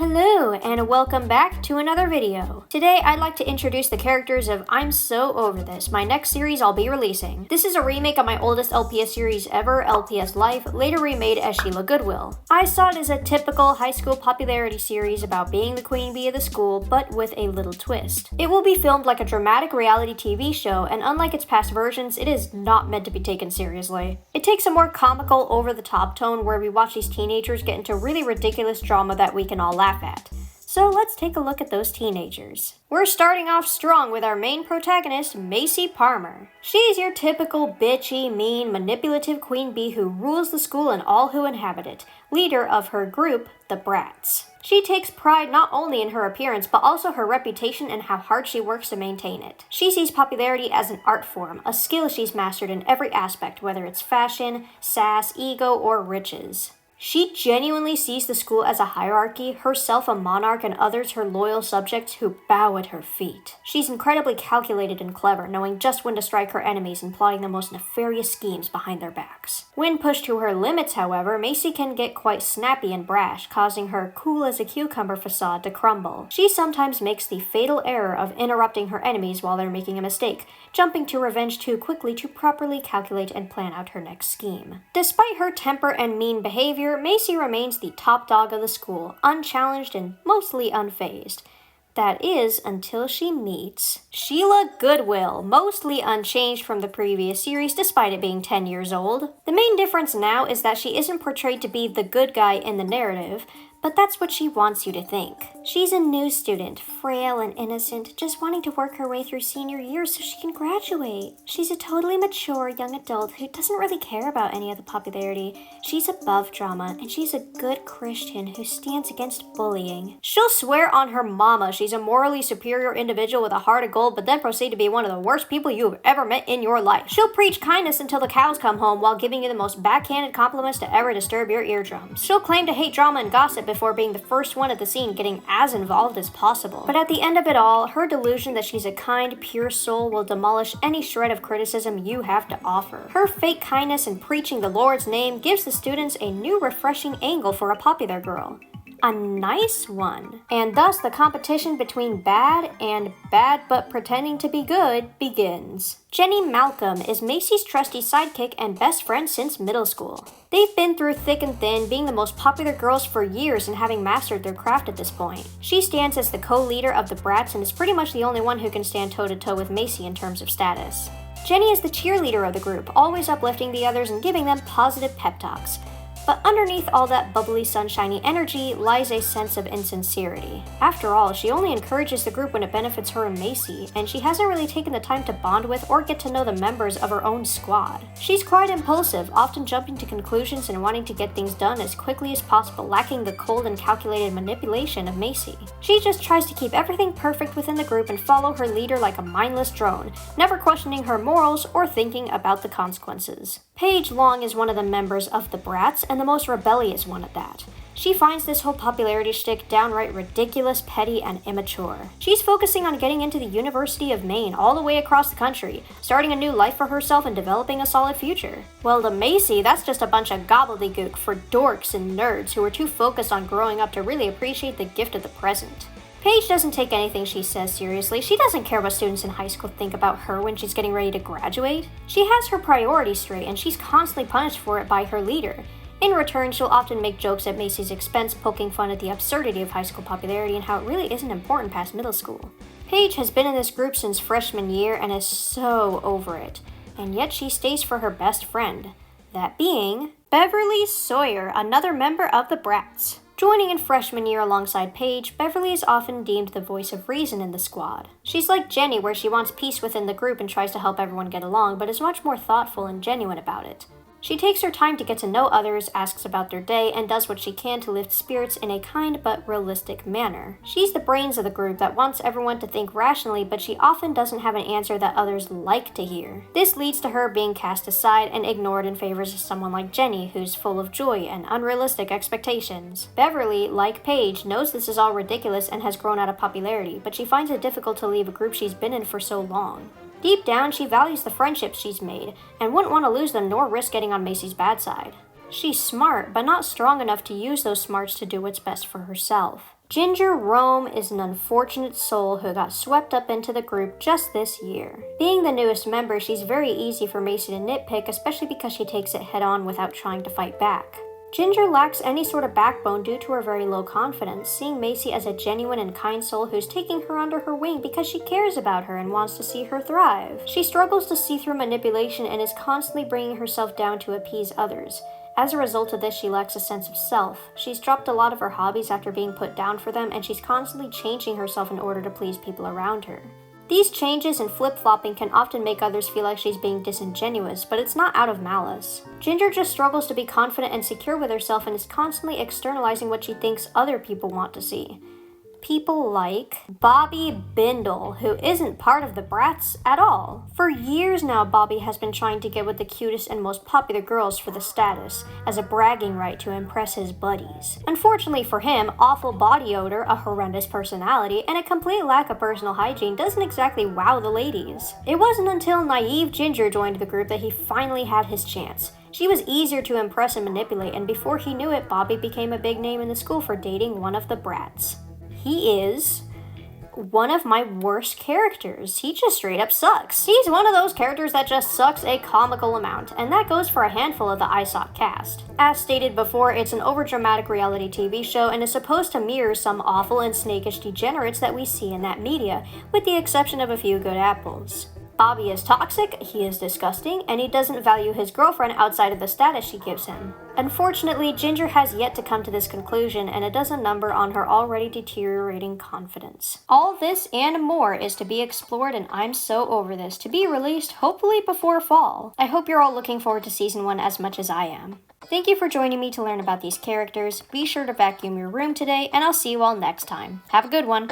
Hello, and welcome back to another video. Today, I'd like to introduce the characters of I'm So Over This, my next series I'll be releasing. This is a remake of my oldest LPS series ever, LPS Life, later remade as Sheila Goodwill. I saw it as a typical high school popularity series about being the queen bee of the school, but with a little twist. It will be filmed like a dramatic reality TV show, and unlike its past versions, it is not meant to be taken seriously. It takes a more comical, over-the-top tone where we watch these teenagers get into really ridiculous drama that we can all laugh at. So let's take a look at those teenagers. We're starting off strong with our main protagonist, Macy Parmer. She's your typical bitchy, mean, manipulative queen bee who rules the school and all who inhabit it, leader of her group, the Brats. She takes pride not only in her appearance, but also her reputation and how hard she works to maintain it. She sees popularity as an art form, a skill she's mastered in every aspect, whether it's fashion, sass, ego, or riches. She genuinely sees the school as a hierarchy, herself a monarch and others her loyal subjects who bow at her feet. She's incredibly calculated and clever, knowing just when to strike her enemies and plotting the most nefarious schemes behind their backs. When pushed to her limits, however, Macy can get quite snappy and brash, causing her cool-as-a-cucumber facade to crumble. She sometimes makes the fatal error of interrupting her enemies while they're making a mistake, jumping to revenge too quickly to properly calculate and plan out her next scheme. Despite her temper and mean behavior, Macy remains the top dog of the school, unchallenged and mostly unfazed. That is, until she meets Sheila Goodwill, mostly unchanged from the previous series despite it being 10 years old. The main difference now is that she isn't portrayed to be the good guy in the narrative, but that's what she wants you to think. She's a new student, frail and innocent, just wanting to work her way through senior year so she can graduate. She's a totally mature young adult who doesn't really care about any of the popularity. She's above drama, and she's a good Christian who stands against bullying. She'll swear on her mama she's a morally superior individual with a heart of gold, but then proceed to be one of the worst people you've ever met in your life. She'll preach kindness until the cows come home while giving you the most backhanded compliments to ever disturb your eardrums. She'll claim to hate drama and gossip before being the first one at the scene, getting as involved as possible. But at the end of it all, her delusion that she's a kind, pure soul will demolish any shred of criticism you have to offer. Her fake kindness and preaching the Lord's name gives the students a new refreshing angle for a popular girl. A nice one. And thus the competition between bad and bad but pretending to be good begins. Jenny Malcolm is Macy's trusty sidekick and best friend since middle school. They've been through thick and thin, being the most popular girls for years and having mastered their craft at this point. She stands as the co-leader of the Brats and is pretty much the only one who can stand toe-to-toe with Macy in terms of status. Jenny is the cheerleader of the group, always uplifting the others and giving them positive pep talks. But underneath all that bubbly, sunshiny energy lies a sense of insincerity. After all, she only encourages the group when it benefits her and Macy, and she hasn't really taken the time to bond with or get to know the members of her own squad. She's quite impulsive, often jumping to conclusions and wanting to get things done as quickly as possible, lacking the cold and calculated manipulation of Macy. She just tries to keep everything perfect within the group and follow her leader like a mindless drone, never questioning her morals or thinking about the consequences. Paige Long is one of the members of the Brats, and the most rebellious one at that. She finds this whole popularity shtick downright ridiculous, petty, and immature. She's focusing on getting into the University of Maine all the way across the country, starting a new life for herself and developing a solid future. Well, to Macy, that's just a bunch of gobbledygook for dorks and nerds who are too focused on growing up to really appreciate the gift of the present. Paige doesn't take anything she says seriously. She doesn't care what students in high school think about her when she's getting ready to graduate. She has her priorities straight, and she's constantly punished for it by her leader. In return, she'll often make jokes at Macy's expense, poking fun at the absurdity of high school popularity and how it really isn't important past middle school. Paige has been in this group since freshman year and is so over it, and yet she stays for her best friend. That being Beverly Sawyer, another member of the Brats. Joining in freshman year alongside Paige, Beverly is often deemed the voice of reason in the squad. She's like Jenny, where she wants peace within the group and tries to help everyone get along, but is much more thoughtful and genuine about it. She takes her time to get to know others, asks about their day, and does what she can to lift spirits in a kind but realistic manner. She's the brains of the group that wants everyone to think rationally, but she often doesn't have an answer that others like to hear. This leads to her being cast aside and ignored in favor of someone like Jenny, who's full of joy and unrealistic expectations. Beverly, like Paige, knows this is all ridiculous and has grown out of popularity, but she finds it difficult to leave a group she's been in for so long. Deep down, she values the friendships she's made, and wouldn't want to lose them nor risk getting on Macy's bad side. She's smart, but not strong enough to use those smarts to do what's best for herself. Ginger Rome is an unfortunate soul who got swept up into the group just this year. Being the newest member, she's very easy for Macy to nitpick, especially because she takes it head on without trying to fight back. Ginger lacks any sort of backbone due to her very low confidence, seeing Macy as a genuine and kind soul who's taking her under her wing because she cares about her and wants to see her thrive. She struggles to see through manipulation and is constantly bringing herself down to appease others. As a result of this, she lacks a sense of self. She's dropped a lot of her hobbies after being put down for them, and she's constantly changing herself in order to please people around her. These changes and flip-flopping can often make others feel like she's being disingenuous, but it's not out of malice. Ginger just struggles to be confident and secure with herself and is constantly externalizing what she thinks other people want to see. People like Bobby Bindle, who isn't part of the Brats at all. For years now, Bobby has been trying to get with the cutest and most popular girls for the status, as a bragging right to impress his buddies. Unfortunately for him, awful body odor, a horrendous personality, and a complete lack of personal hygiene doesn't exactly wow the ladies. It wasn't until naive Ginger joined the group that he finally had his chance. She was easier to impress and manipulate, and before he knew it, Bobby became a big name in the school for dating one of the Brats. He is one of my worst characters. He just straight up sucks. He's one of those characters that just sucks a comical amount, and that goes for a handful of the ISOC cast. As stated before, it's an overdramatic reality TV show and is supposed to mirror some awful and snakish degenerates that we see in that media, with the exception of a few good apples. Bobby is toxic, he is disgusting, and he doesn't value his girlfriend outside of the status she gives him. Unfortunately, Ginger has yet to come to this conclusion, and it does a number on her already deteriorating confidence. All this and more is to be explored in I'm So Over This, to be released hopefully before fall. I hope you're all looking forward to season 1 as much as I am. Thank you for joining me to learn about these characters. Be sure to vacuum your room today, and I'll see you all next time. Have a good one!